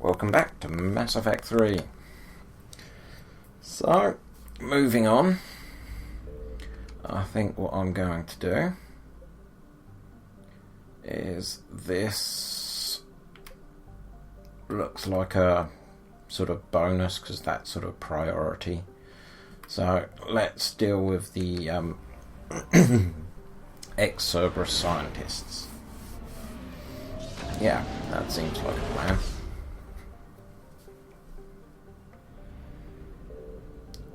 Welcome back to Mass Effect 3. So, moving on, I think what I'm going to do is this looks like a sort of bonus because that's sort of priority. So, let's deal with the Ex-Cerberus scientists. Yeah, that seems like a plan.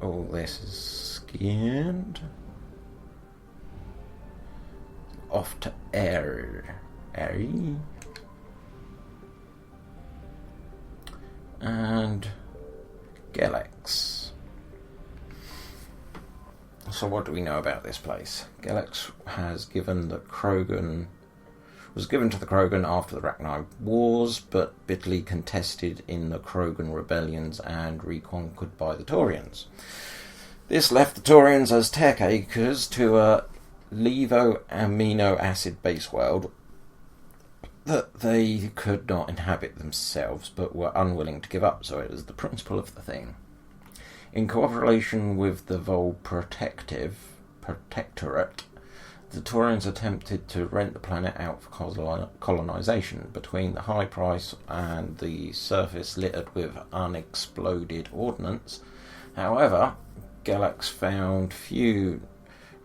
All this is scanned. Off to air. And Galax. So what do we know about this place? Galax was given to the Krogan after the Rachni Wars, but bitterly contested in the Krogan rebellions and reconquered by the Taurians. This left the Taurians as tech acres to a levo amino acid base world that they could not inhabit themselves, but were unwilling to give up, so it was the principle of the thing. In cooperation with the Vol Protectorate, the Taurians attempted to rent the planet out for colonization. Between the high price and the surface littered with unexploded ordnance, however, Galax found few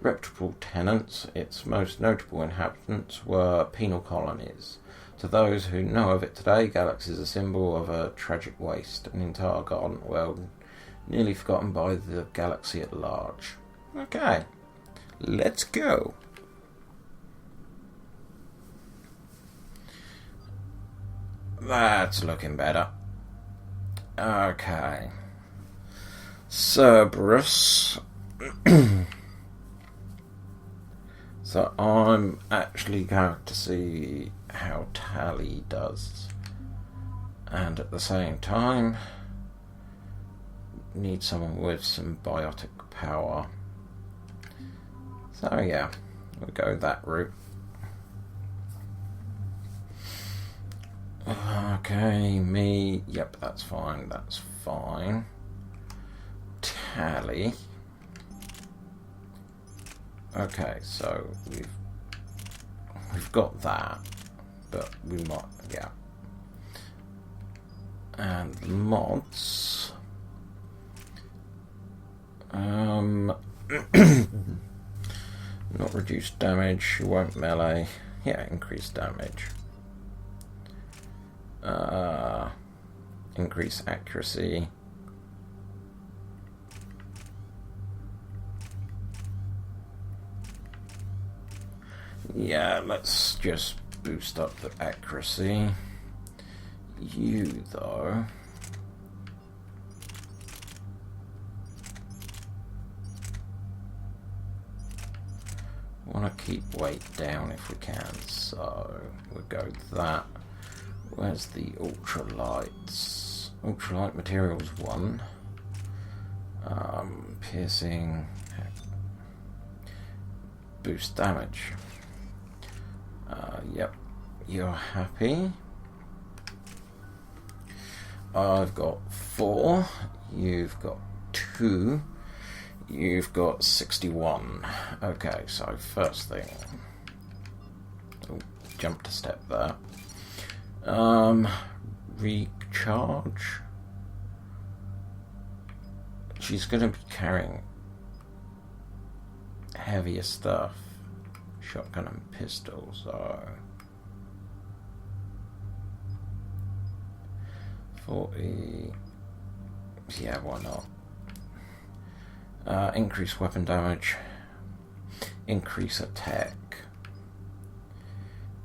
reputable tenants. Its most notable inhabitants were penal colonies. To those who know of it today, Galax is a symbol of a tragic waste, an entire garden world nearly forgotten by the galaxy at large. Okay, let's go. That's looking better. Okay. Cerberus. So I'm actually going to see how Tally does. And at the same time, need someone with some biotic power. So yeah, we'll go that route. Okay, me. Yep, that's fine. That's fine. Tally. Okay, so we've got that, but we might, yeah. And the mods. Not reduced damage. Won't melee. Yeah, increased damage. Increase accuracy. Yeah, let's just boost up the accuracy. You, though. Want to keep weight down if we can, so we'll go with that. Where's the ultralights? Ultralight materials 1. Piercing. Boost damage. Yep. You're happy. I've got 4. You've got 2. You've got 61. Okay, so first thing. Oh, jump to step there. Recharge. She's going to be carrying heavier stuff. Shotgun and pistol, so 40. Yeah, why not? Increase weapon damage. Increase attack.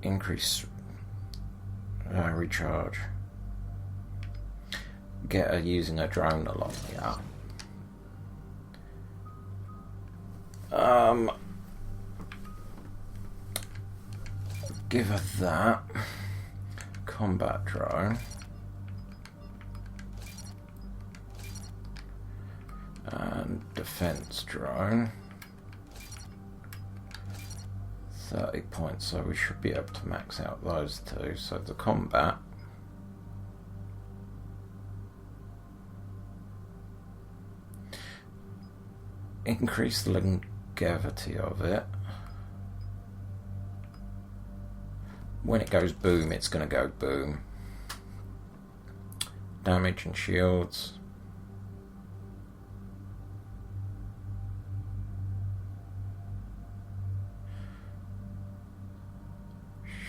Increase recharge. Get her using a drone a lot, yeah. Give her that. Combat drone. And defense drone. 30 points, so we should be able to max out those two. So the combat. increase the longevity of it. When it goes boom, it's going to go boom. Damage and shields.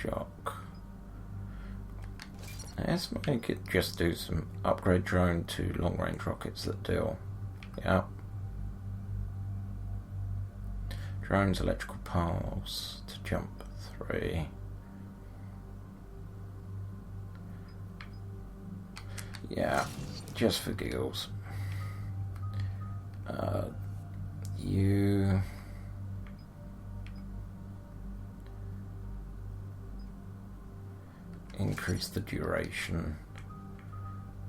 Shock. Let's make it just do some upgrade drone to long range rockets that deal. Yeah. Drones electrical pulse to jump 3. Yeah, just for giggles. You increase the duration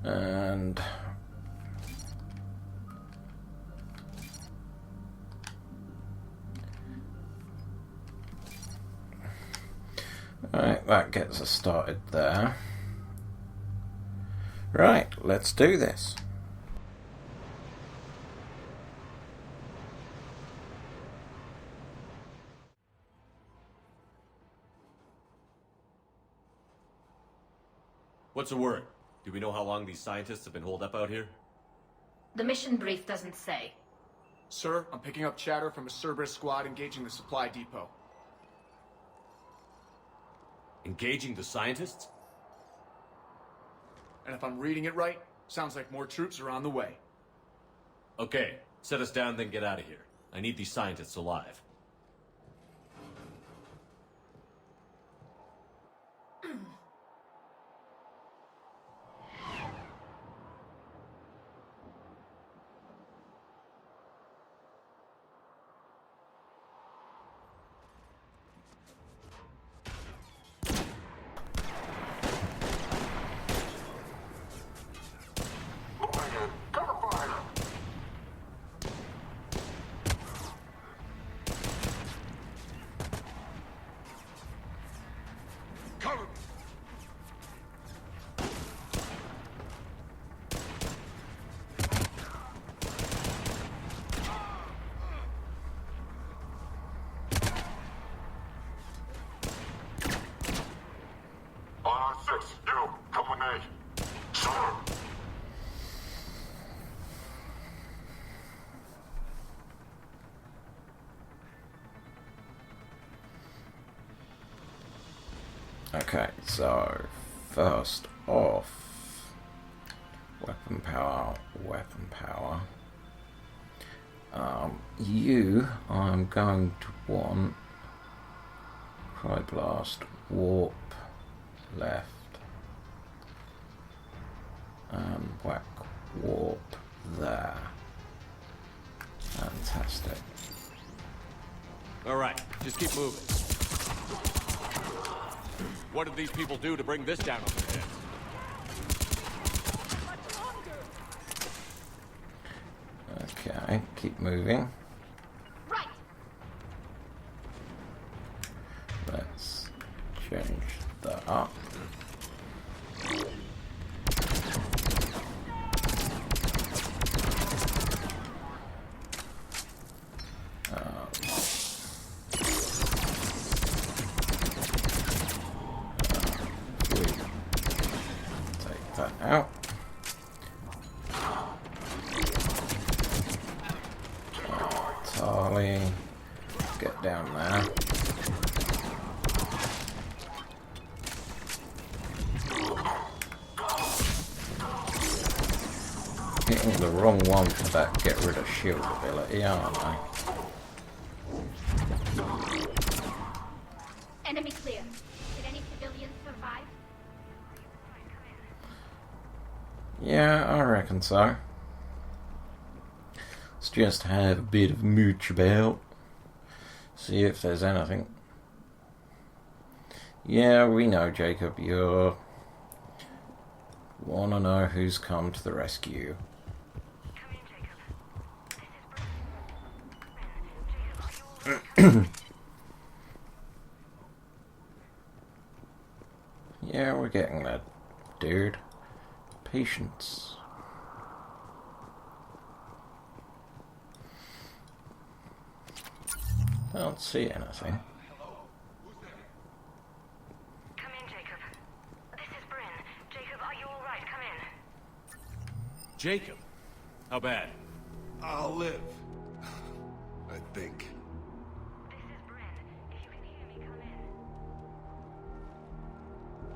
and right, that gets us started there. Right, let's do this. What's the word? Do we know how long these scientists have been holed up out here? The mission brief doesn't say. Sir, I'm picking up chatter from a Cerberus squad engaging the supply depot. Engaging the scientists? And if I'm reading it right, sounds like more troops are on the way. Okay, set us down, then get out of here. I need these scientists alive. Okay, so first off, weapon power. I'm going to want Cryblast, warp left, and whack warp there. Fantastic. Alright, just keep moving. What did these people do to bring this down on their heads? Okay, keep moving. Right. Let's change that up. Take that out. Tarly, get down there. Hitting the wrong one for that get rid of shield ability, aren't I? Enemy clear. Did any civilians survive? Yeah, I reckon so. Let's just have a bit of mooch about. See if there's anything. Yeah, we know, Jacob. You wanna know who's come to the rescue. Yeah, we're getting that, dude. Patience. Can't see anything. Come in, Jacob. This is Bryn. Jacob, are you all right? Come in. Jacob? How bad? I'll live. I think. This is Bryn. If you can hear me, come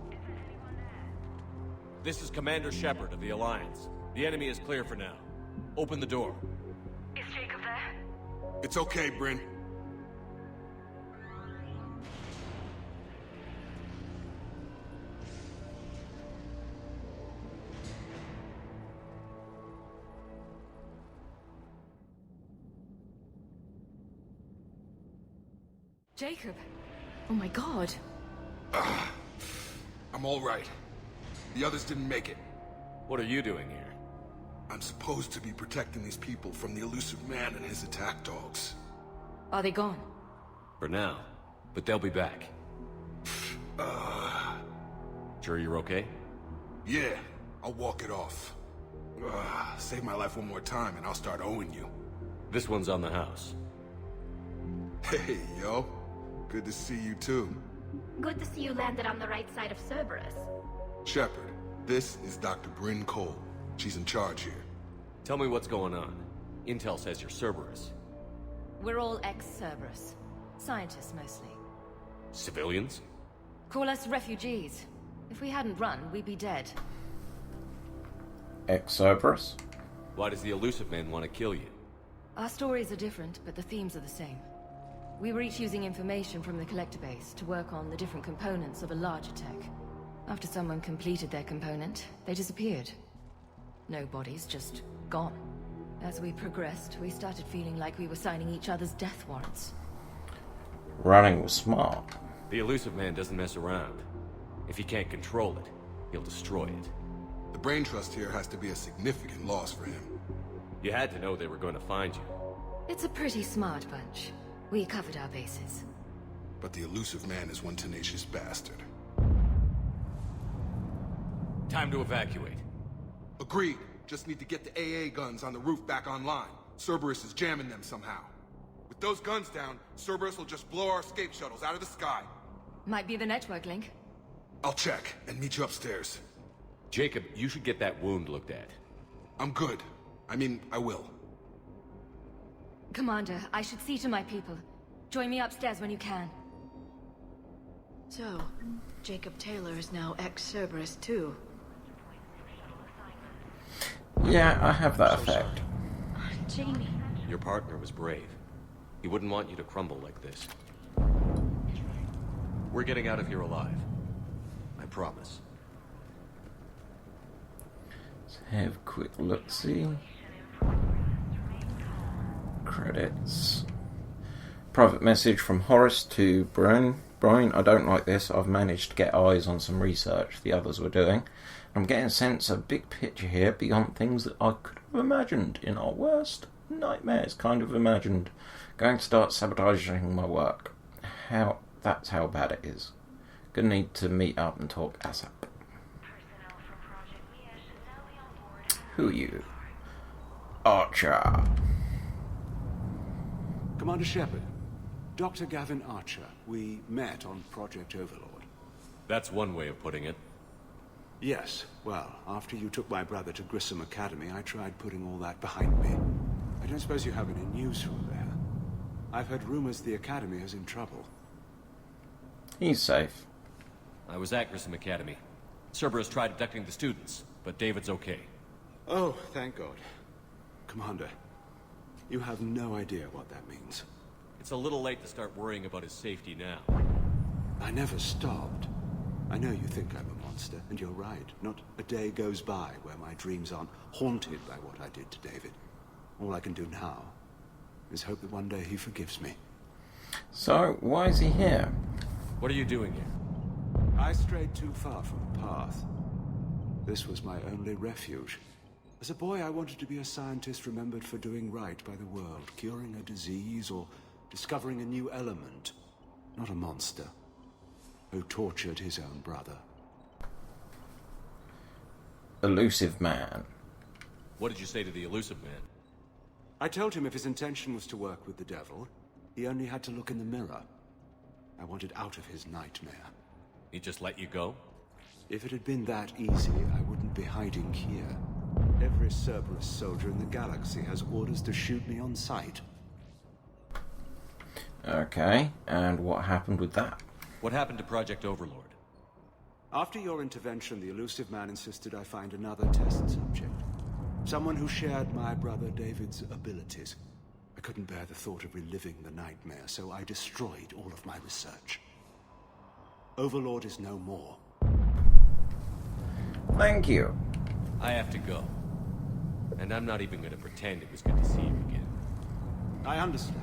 in. Is there anyone there? This is Commander Shepard of the Alliance. The enemy is clear for now. Open the door. Is Jacob there? It's okay, Bryn. Jacob! Oh my god! I'm all right. The others didn't make it. What are you doing here? I'm supposed to be protecting these people from the elusive man and his attack dogs. Are they gone? For now. But they'll be back. Sure you're okay? Yeah, I'll walk it off. Save my life one more time and I'll start owing you. This one's on the house. Hey, yo. Good to see you too. Good to see you landed on the right side of Cerberus. Shepard, this is Dr. Bryn Cole. She's in charge here. Tell me what's going on. Intel says you're Cerberus. We're all ex-Cerberus. Scientists, mostly. Civilians? Call us refugees. If we hadn't run, we'd be dead. Ex-Cerberus? Why does the elusive man want to kill you? Our stories are different, but the themes are the same. We were each using information from the collector base to work on the different components of a larger tech. After someone completed their component, they disappeared. No bodies, just gone. As we progressed, we started feeling like we were signing each other's death warrants. Running was smart. The elusive man doesn't mess around. If he can't control it, he'll destroy it. The brain trust here has to be a significant loss for him. You had to know they were going to find you. It's a pretty smart bunch. We covered our bases. But the elusive man is one tenacious bastard. Time to evacuate. Agreed. Just need to get the AA guns on the roof back online. Cerberus is jamming them somehow. With those guns down, Cerberus will just blow our escape shuttles out of the sky. Might be the network link. I'll check and meet you upstairs. Jacob, you should get that wound looked at. I'm good. I mean, I will. Commander, I should see to my people. Join me upstairs when you can. So, Jacob Taylor is now ex-Cerberus too. Yeah, I have that effect. Jamie. Your partner was brave. He wouldn't want you to crumble like this. We're getting out of here alive. I promise. Let's have a quick look-see. Credits. Private message from Horace to Brian. Brian, I don't like this. I've managed to get eyes on some research the others were doing. I'm getting a sense of big picture here beyond things that I could have imagined in our worst nightmares. Kind of imagined. Going to start sabotaging my work. That's how bad it is. Gonna need to meet up and talk ASAP. Who are you? Archer. Commander Shepard, Dr. Gavin Archer. We met on Project Overlord. That's one way of putting it. Yes, well, after you took my brother to Grissom Academy, I tried putting all that behind me. I don't suppose you have any news from there. I've heard rumors the Academy is in trouble. He's safe. I was at Grissom Academy. Cerberus tried abducting the students, but David's okay. Oh, thank God. Commander, you have no idea what that means. It's a little late to start worrying about his safety now. I never stopped. I know you think I'm a monster, and you're right. Not a day goes by where my dreams aren't haunted by what I did to David. All I can do now is hope that one day he forgives me. So, why is he here? What are you doing here? I strayed too far from the path. This was my only refuge. As a boy, I wanted to be a scientist remembered for doing right by the world, curing a disease or discovering a new element. Not a monster who tortured his own brother. Elusive man. What did you say to the elusive man? I told him if his intention was to work with the devil, He only had to look in the mirror. I wanted out of his nightmare. He just let you go? If it had been that easy, I wouldn't be hiding here. Every Cerberus soldier in the galaxy has orders to shoot me on sight. Okay, and what happened with that? What happened to Project Overlord? After your intervention, the elusive man insisted I find another test subject. Someone who shared my brother David's abilities. I couldn't bear the thought of reliving the nightmare, so I destroyed all of my research. Overlord is no more. Thank you. I have to go. And I'm not even going to pretend it was good to see you again. I understand.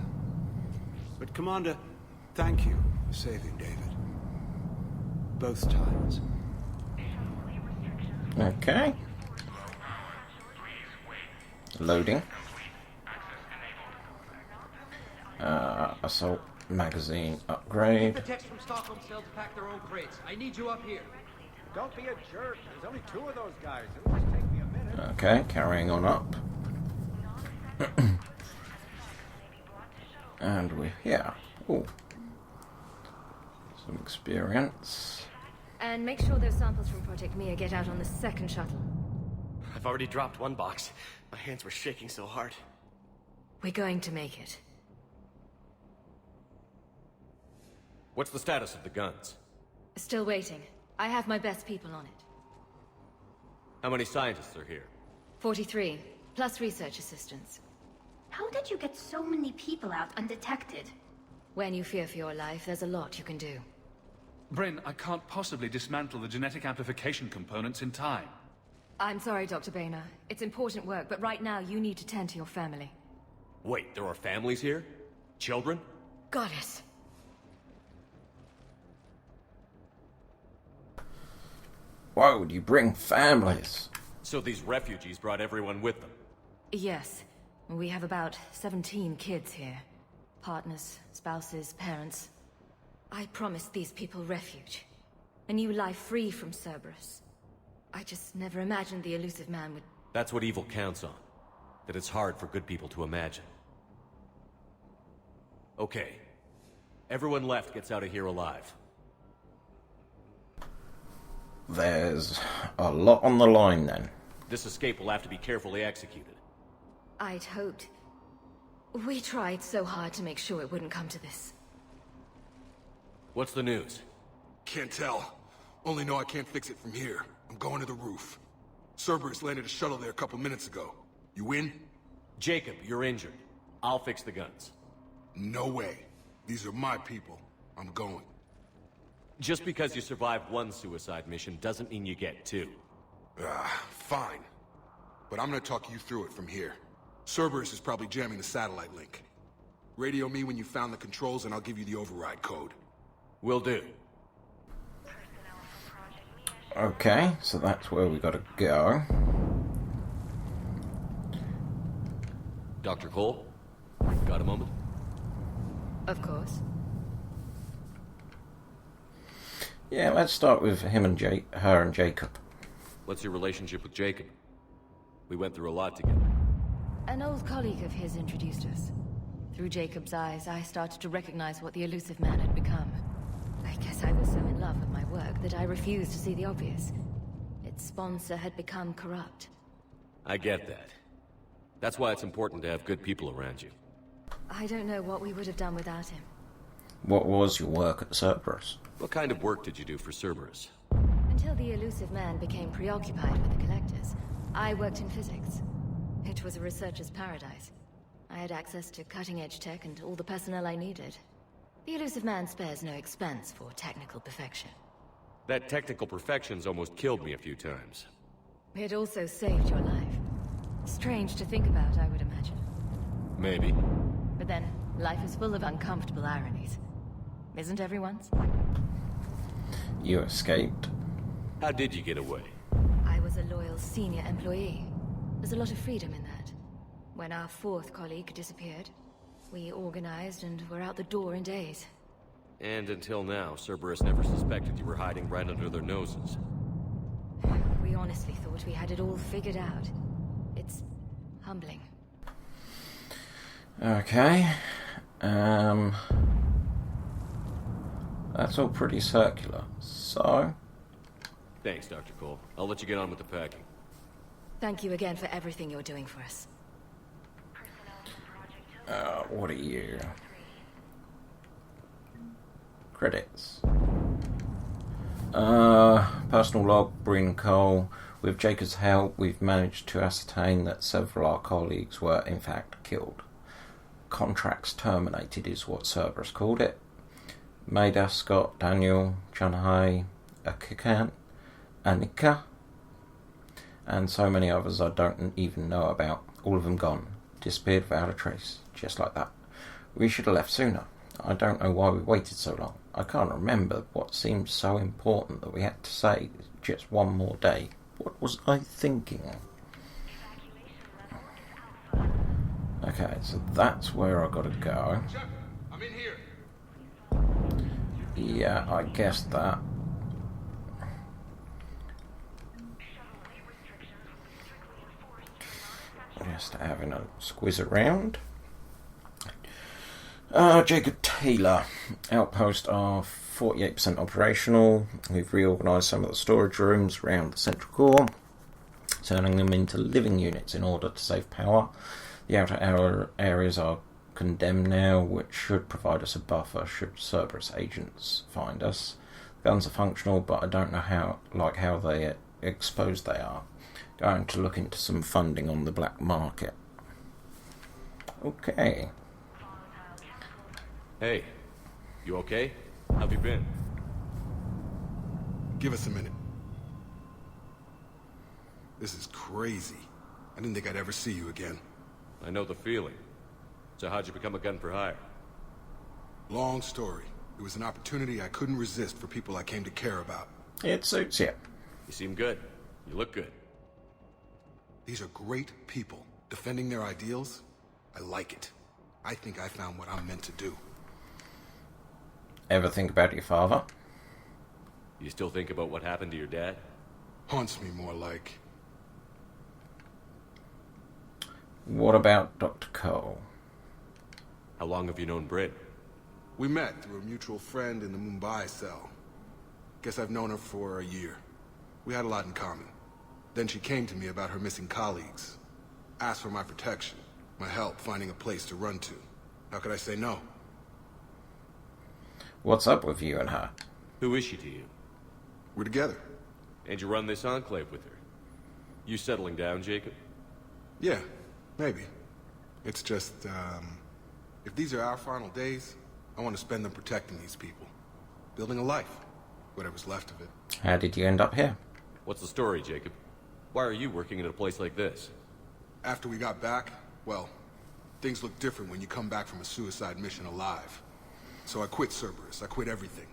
But Commander, thank you for saving David. Both times. Okay. Loading. Assault magazine upgrade. The techs from Stockholm still to pack their own crates. I need you up here. Don't be a jerk. There's only 2 of those guys. It'll just take me a minute. Okay, carrying on up. And we're here. Ooh. Some experience. And make sure those samples from Project Mia get out on the second shuttle. I've already dropped one box. My hands were shaking so hard. We're going to make it. What's the status of the guns? Still waiting. I have my best people on it. How many scientists are here? 43, plus research assistants. How did you get so many people out undetected? When you fear for your life, there's a lot you can do. Bryn, I can't possibly dismantle the genetic amplification components in time. I'm sorry, Dr. Boehner. It's important work, but right now you need to tend to your family. Wait, there are families here? Children? Goddess. Why would you bring families? So these refugees brought everyone with them? Yes. We have about 17 kids here. Partners, spouses, parents. I promised these people refuge. A new life free from Cerberus. I just never imagined the elusive man would... That's what evil counts on. That it's hard for good people to imagine. Okay. Everyone left gets out of here alive. There's a lot on the line then. This escape will have to be carefully executed. I'd hoped. We tried so hard to make sure it wouldn't come to this. What's the news? Can't tell. Only know I can't fix it from here. I'm going to the roof. Cerberus landed a shuttle there a couple minutes ago. You in? Jacob, you're injured. I'll fix the guns. No way. These are my people. I'm going. Just because you survived one suicide mission doesn't mean you get 2. Fine. But I'm gonna talk you through it from here. Cerberus is probably jamming the satellite link. Radio me when you found the controls and I'll give you the override code. Will do. Okay, so that's where we gotta go. Dr. Cole? Got a moment? Of course. Yeah, let's start with him and her and Jacob. What's your relationship with Jacob? We went through a lot together. An old colleague of his introduced us. Through Jacob's eyes, I started to recognize what the elusive man had become. I guess I was so in love with my work that I refused to see the obvious. Its sponsor had become corrupt. I get that. That's why it's important to have good people around you. I don't know what we would have done without him. What was your work at Cerberus? What kind of work did you do for Cerberus? Until the elusive man became preoccupied with the collectors, I worked in physics. It was a researcher's paradise. I had access to cutting-edge tech and all the personnel I needed. The elusive man spares no expense for technical perfection. That technical perfection's almost killed me a few times. It also saved your life. Strange to think about, I would imagine. Maybe. But then, life is full of uncomfortable ironies. Isn't everyone's? You escaped. How did you get away? I was a loyal senior employee. There's a lot of freedom in that. When our 4th colleague disappeared, we organized and were out the door in days. And until now, Cerberus never suspected you were hiding right under their noses. We honestly thought we had it all figured out. It's humbling. Okay. That's all pretty circular. So... Thanks, Dr. Cole. I'll let you get on with the packing. Thank you again for everything you're doing for us. What are you? Credits. Personal log, Bryn Cole. With Jacob's help, we've managed to ascertain that several of our colleagues were in fact killed. Contracts terminated is what Cerberus called it. Maida, Scott, Daniel, Chunhei, Akikan, Anika, and so many others I don't even know about. All of them gone. Disappeared without a trace. Just like that. We should have left sooner. I don't know why we waited so long. I can't remember what seemed so important that we had to say just one more day. What was I thinking? Okay, so that's where I gotta go. Shepard, I'm in here. Yeah, I guess that. Just having a squiz around. Jacob Taylor. Outposts are 48% operational. We've reorganised some of the storage rooms around the central core, turning them into living units in order to save power. The outer areas are condemned now, which should provide us a buffer should Cerberus agents find us. Guns are functional, but I don't know how they exposed they are. Going to look into some funding on the black market. Okay. Hey, you okay? How have you been? Give us a minute. This is crazy. I didn't think I'd ever see you again. I know the feeling. So how'd you become a gun for hire? Long story. It was an opportunity I couldn't resist for people I came to care about. It suits you. You seem good. You look good. These are great people. Defending their ideals, I like it. I think I found what I'm meant to do. Ever think about your father? You still think about what happened to your dad? Haunts me more like. What about Dr. Cole? How long have you known Britt? We met through a mutual friend in the Mumbai cell. Guess I've known her for a year. We had a lot in common. Then she came to me about her missing colleagues. Asked for my protection, my help finding a place to run to. How could I say no? What's up with you and her? Who is she to you? We're together. And you run this enclave with her? You settling down, Jacob? Yeah, maybe. It's just, if these are our final days, I want to spend them protecting these people. Building a life. Whatever's left of it. How did you end up here? What's the story, Jacob? Why are you working at a place like this? After we got back, well, things look different when you come back from a suicide mission alive. So I quit Cerberus, I quit everything.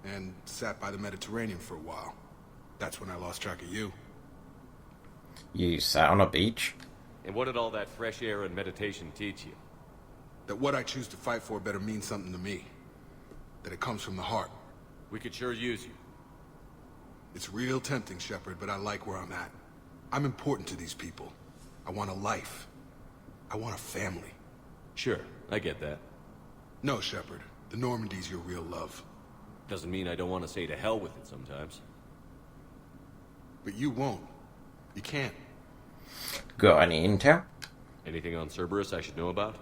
And sat by the Mediterranean for a while. That's when I lost track of you. You sat on a beach? And what did all that fresh air and meditation teach you? That what I choose to fight for better mean something to me. That it comes from the heart. We could sure use you. It's real tempting, Shepard, but I like where I'm at. I'm important to these people. I want a life. I want a family. Sure, I get that. No, Shepard. The Normandy's your real love. Doesn't mean I don't want to say to hell with it sometimes. But you won't. You can't. Got any intel? Anything on Cerberus I should know about?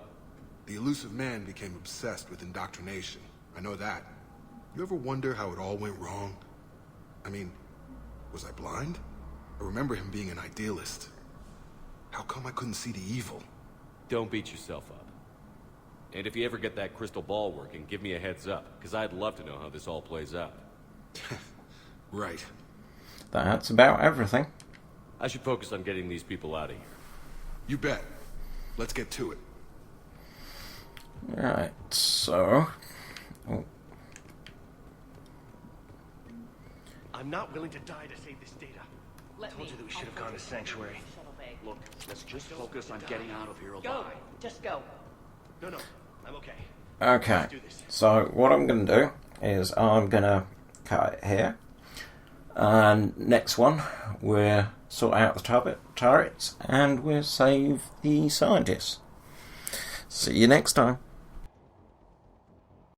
The elusive man became obsessed with indoctrination. I know that. You ever wonder how it all went wrong? I mean, was I blind? I remember him being an idealist. How come I couldn't see the evil? Don't beat yourself up. And if you ever get that crystal ball working, give me a heads up, because I'd love to know how this all plays out. Right. That's about everything. I should focus on getting these people out of here. You bet. Let's get to it. Right, so... Oh. I'm not willing to die to save this data. I told you that we should have gone to Sanctuary. Look, let's just focus on getting out of here alive. Go! Just go. No, I'm okay. Okay, so what I'm going to do is I'm going to cut it here. And next one, we'll sort out the turrets and we'll save the scientists. See you next time.